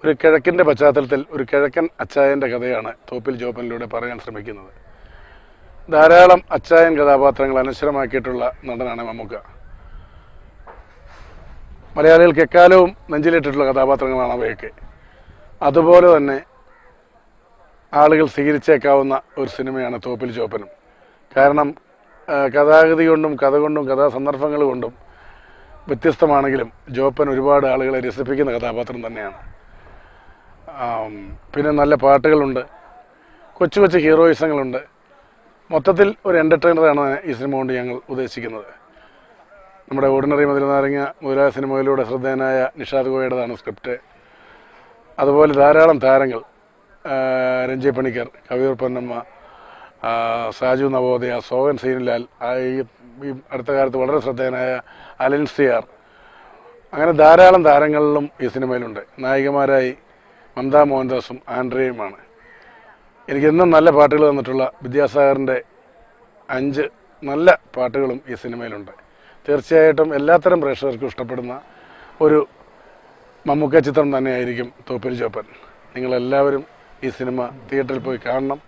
ഒരു കിഴക്കിൻ്റെ പശ്ചാത്തലത്തിൽ ഒരു കിഴക്കൻ അച്ചായൻ്റെ കഥയാണ് തോപ്പിൽ ജോപ്പനിലൂടെ പറയാൻ ശ്രമിക്കുന്നത്. ധാരാളം അച്ചായൻ കഥാപാത്രങ്ങൾ അനശ്വരമാക്കിയിട്ടുള്ള നടനാണ് മമ്മൂക്ക. മലയാളികൾക്ക് എക്കാലവും നെഞ്ചിലിട്ടിട്ടുള്ള കഥാപാത്രങ്ങളാണ് അവയൊക്കെ. അതുപോലെ തന്നെ ആളുകൾ സ്വീകരിച്ചേക്കാവുന്ന ഒരു സിനിമയാണ് തോപ്പിൽ ജോപ്പനും. കാരണം കഥാഗതി കൊണ്ടും കഥ കൊണ്ടും കഥാസന്ദർഭങ്ങൾ കൊണ്ടും വ്യത്യസ്തമാണെങ്കിലും ജോപ്പൻ ഒരുപാട് ആളുകളെ രസിപ്പിക്കുന്ന കഥാപാത്രം തന്നെയാണ്. പിന്നെ നല്ല പാട്ടുകളുണ്ട്, കൊച്ചു കൊച്ചു ഹീറോയിസങ്ങളുണ്ട്. മൊത്തത്തിൽ ഒരു എൻ്റർടൈനറാണ് ഈ സിനിമ കൊണ്ട് ഞങ്ങൾ ഉദ്ദേശിക്കുന്നത്. നമ്മുടെ ഓർഡിനറി മധുരനാരങ്ങ മുതലായ സിനിമകളിലൂടെ ശ്രദ്ധേയനായ നിഷാദ് കോയയുടേതാണ് സ്ക്രിപ്റ്റ്. അതുപോലെ ധാരാളം താരങ്ങൾ, രഞ്ജയ് പണിക്കർ, കവിയൂർ പൊന്നമ്മ, സാജു നവോദയ, സോഹൻ സീനിലാൽ, ഈ അടുത്ത കാലത്ത് വളരെ ശ്രദ്ധേയനായ അലൻ സിയാർ, അങ്ങനെ ധാരാളം താരങ്ങളിലും ഈ സിനിമയിലുണ്ട്. നായികമാരായി മമത മോഹൻദാസും ആൻഡ്രയുമാണ്. എനിക്കെന്നും നല്ല പാട്ടുകൾ തന്നിട്ടുള്ള വിദ്യാസാഗറിൻ്റെ 5 നല്ല പാട്ടുകളും ഈ സിനിമയിലുണ്ട്. തീർച്ചയായിട്ടും എല്ലാത്തരം പ്രേക്ഷകർക്കും ഇഷ്ടപ്പെടുന്ന ഒരു മമ്മൂക്ക ചിത്രം തന്നെയായിരിക്കും തോപ്പിൽ ജോപ്പൻ. നിങ്ങളെല്ലാവരും ഈ സിനിമ തിയേറ്ററിൽ പോയി കാണണം.